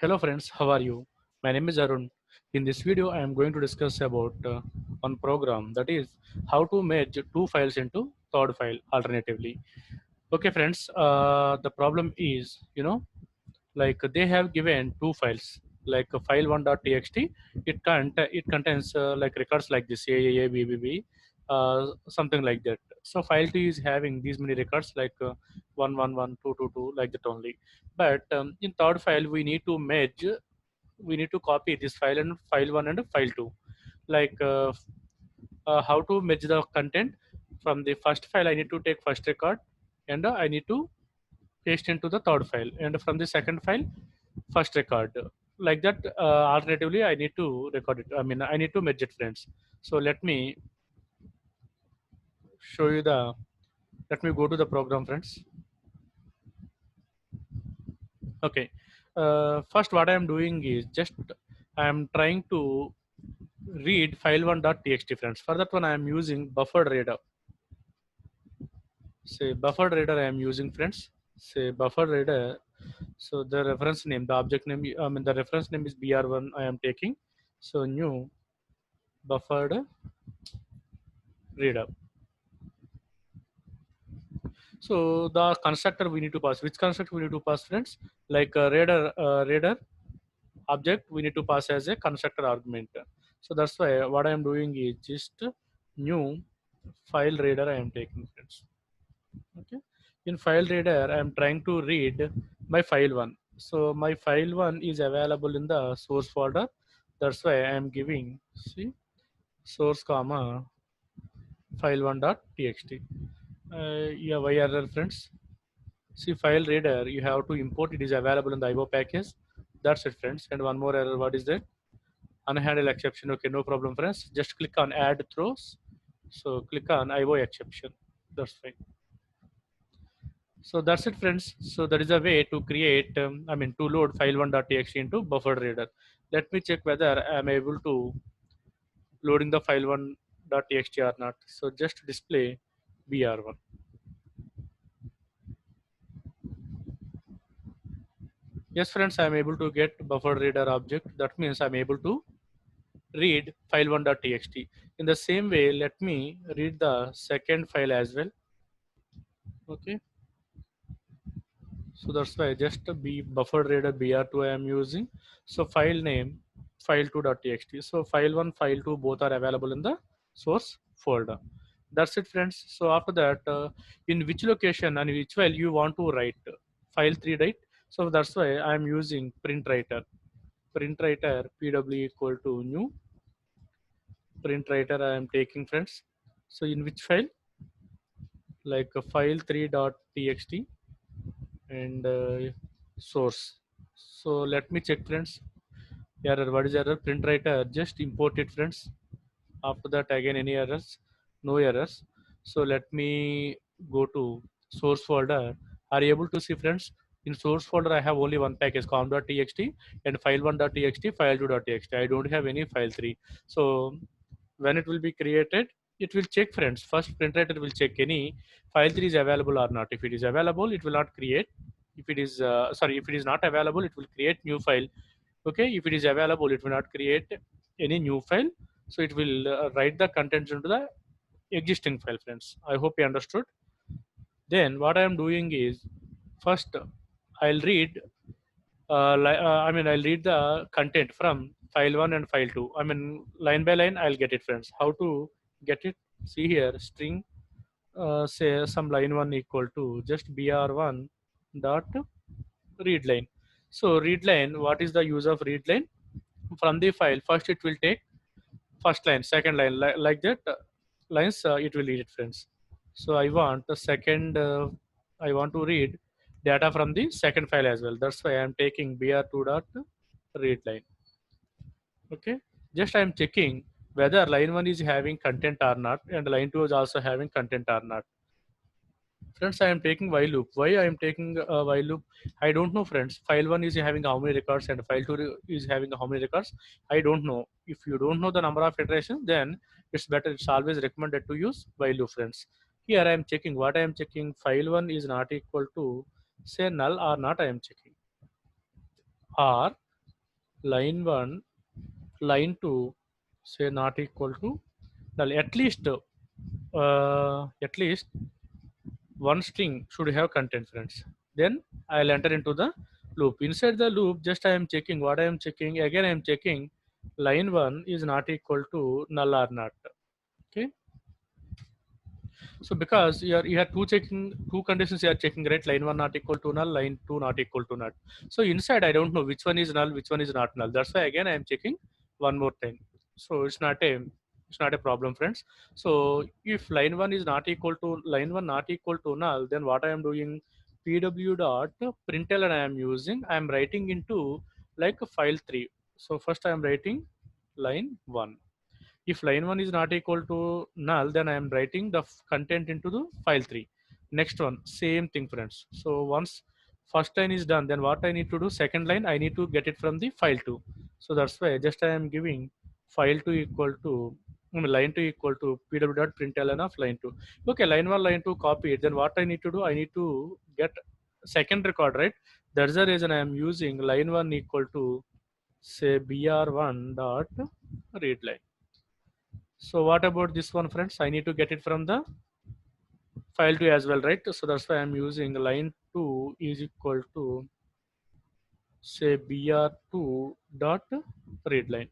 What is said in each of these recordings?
Hello friends, how are you? My name is Arun. In this video, I am going to discuss about one program, that is how to merge two files into third file alternatively. Okay friends, the problem is, like they have given two files, like file 1.txt. It contains like records like this AAA, BBB, something like that. So file 2 is having these many records like 111, 222, like that only. But in third file, we need to copy this file and file 1 and file 2, like how to merge the content from the first file. I need to take first record, and I need to paste into the third file, and from the second file first record, like that. Alternatively, I need to record it, I need to merge it, friends. So show you the let me go to the program, friends. Okay. First, what I am doing is just I am trying to read file1.txt, friends. For that one, I am using buffered reader. Say buffered reader I am using, friends. Say buffered reader. So the reference name, the object name, the reference name is br1 I am taking. So new buffered reader. So the constructor we need to pass. Which constructor we need to pass, friends? Like reader object we need to pass as a constructor argument. So that's why what I am doing is just new file reader I am taking, friends. Okay. In file reader, I am trying to read my file one. So my file one is available in the source folder. That's why I am giving, see, source comma file one dot txt. Yeah, why error, friends? See, file reader, you have to import. It is available in the IO package. That's it, friends. And one more error. What is that? Unhandled exception. Okay, no problem, friends. Just click on add throws. So click on IO exception. That's fine. So that's it, friends. So that is a way to create, to load file1.txt into buffered reader. Let me check whether I'm able to loading the file1.txt or not. So just display br1. Yes, friends, I'm able to get buffered reader object. That means I'm able to read file1.txt. In the same way, let me read the second file as well. Okay. So that's why just be buffered reader br2 I am using. So file name file2.txt. So file 1, file 2 both are available in the source folder. That's it, friends. So after that, in which location and which file you want to write file 3, right? So that's why I am using print writer. Print writer pw equal to new print writer I am taking, friends. So in which file? Like file3.txt and source. So let me check, friends. Error. What is error? Print writer. Just import it, friends. After that, again any errors? No errors. So let me go to source folder. Are you able to see, friends? In source folder, I have only one package com.txt and file1.txt, file2.txt. I don't have any file 3. So when it will be created, it will check, friends. First, print writer will check any file 3 is available or not. If it is available, it will not create. If it is if it is not available, it will create new file. Okay. If it is available, it will not create any new file. So it will write the contents into the existing file, friends. I hope you understood. Then what I am doing is, first I'll read I'll read the content from file 1 and file 2. Line by line, I'll get it, friends. How to get it? See here, string, say some line 1 equal to just br1 dot read line. So read line, what is the use of read line? From the file, first it will take first line, second line, like that lines, it will read it, friends. So I want the second, I want to read data from the second file as well. That's why I'm taking br2 dot read line. Okay. Just I'm checking whether line 1 is having content or not, and line 2 is also having content or not. Friends, I am taking while loop. Why I am taking a while loop? I don't know, friends. File 1 is having how many records and file 2 is having how many records? I don't know. If you don't know the number of iterations, then it's better. It's always recommended to use while loop, friends. Here I am checking. What I am checking? File 1 is not equal to, say, null or not. I am checking. Or line 1, line 2, say not equal to null. At least one string should have content, friends. Then I'll enter into the loop. Inside the loop, just I am checking what I am checking. Again, I am checking line 1 is not equal to null or not. Okay. So because you are two conditions you are checking, right? Line 1 not equal to null, line 2 not equal to null. So inside I don't know which one is null, which one is not null. That's why again I am checking one more time. So it's not a problem, friends. So if line 1 is not equal to line 1 not equal to null, then what I am doing, pw dot println I am using, I am writing into like file 3. So first I am writing line 1. If line 1 is not equal to null, then I am writing the content into the file 3. Next one, same thing, friends. So once first line is done, then what I need to do, second line, I need to get it from the file 2. So that's why just I am giving file 2 equal to, line 2 equal to pw.println of line 2. Okay, line 1, line 2, copy it. Then what I need to do, I need to get second record, right? That's the reason I am using line 1 equal to, say, br1 dot read line. So what about this one, friends? I need to get it from the file 2 as well, right? So that's why I'm using line 2 is equal to, say, br2 dot read line.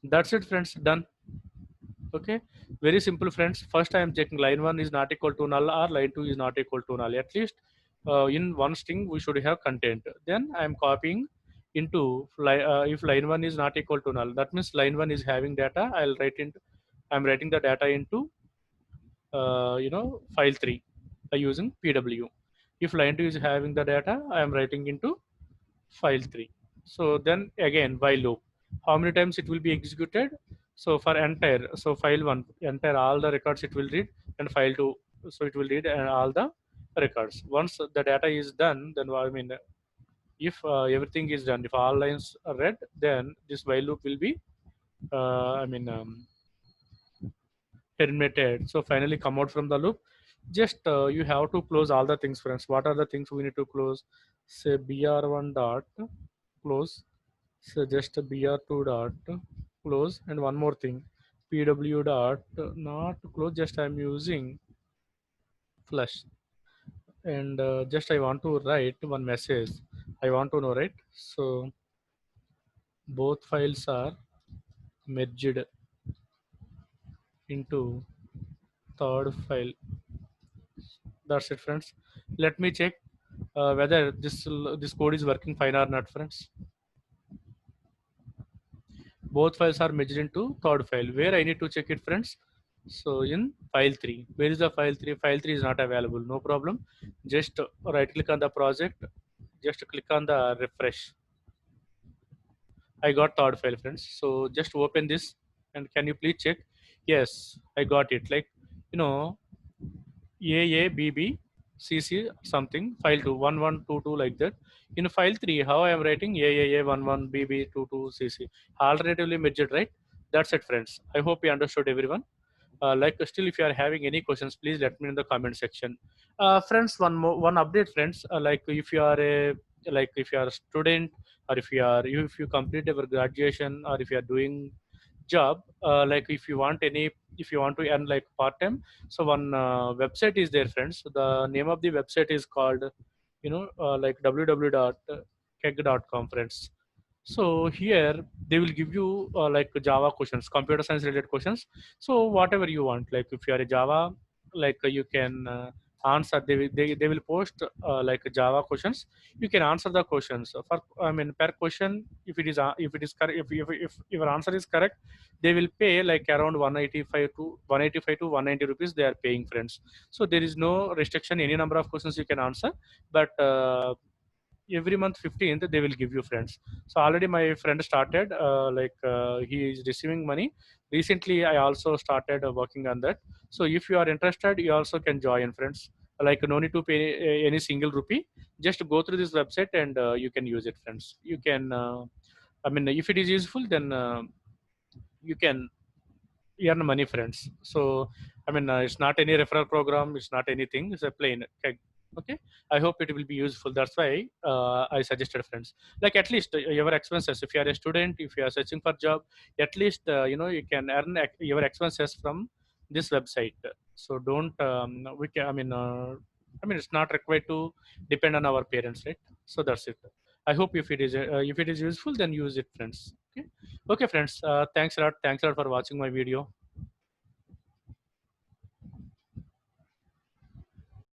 That's it, friends. Done. Okay. Very simple, friends. First, I am checking line 1 is not equal to null or line 2 is not equal to null. At least in one string, we should have content. Then I am copying into if line 1 is not equal to null. That means line 1 is having data. I'm writing the data into file 3 using pw. If line 2 is having the data, I am writing into file 3. So then again while loop, how many times it will be executed? So for entire, so file 1 entire all the records it will read, and file 2, so it will read all the records. Once the data is done, then if everything is done, if all lines are read, then this while loop will be uh, i mean um, terminated. So finally come out from the loop. Just you have to close all the things, friends. What are the things we need to close? Say br1 dot close. So just br2 dot close, and one more thing, pw dot not close. Just I'm using flush, and just I want to write one message. I want to know, right? So both files are merged into third file. That's it, friends. Let me check whether this code is working fine or not, friends. Both files are merged into third file. Where I need to check it, friends? So in file 3. Where is the file 3? File 3 is not available. No problem. Just right click on the project. Just click on the refresh. I got third file, friends. So just open this, and can you please check? Yes, I got it. Like, you know, AABBCC something, file 2 1122 like that. In file 3, how I am writing AAA11BB22CC, alternatively merged, right? That's it, friends. I hope you understood, everyone. Like, still, if you are having any questions, please let me in the comment section. Friends, one update, friends. Like, if you are a student, or if you complete your graduation, or if you are doing job, like if you want to earn like part time, so one website is there, friends. So the name of the website is called, like www.keg.com, friends. So here they will give you like Java questions, computer science related questions. So whatever you want, like if you are a Java, like you can answer. They will post like Java questions. You can answer the questions. So for, per question, if it is correct, if your answer is correct, they will pay like around 185 to 190 rupees. They are paying, friends. So there is no restriction. Any number of questions you can answer, but every month 15th they will give you, friends. So already my friend started, he is receiving money. Recently I also started working on that. So if you are interested, you also can join, friends. Like, no need to pay any single rupee. Just go through this website, and you can use it, friends. You can if it is useful, then you can earn money, friends. So it's not any referral program, it's not anything, it's a plain. Okay. Okay, I hope it will be useful. That's why I suggested, friends, like at least your expenses. If you are a student, if you are searching for job, at least you can earn your expenses from this website. So don't we can I mean it's not required to depend on our parents, right? So that's it. I hope if it is useful, then use it, friends. Okay, okay, friends. Thanks a lot. Thanks a lot for watching my video.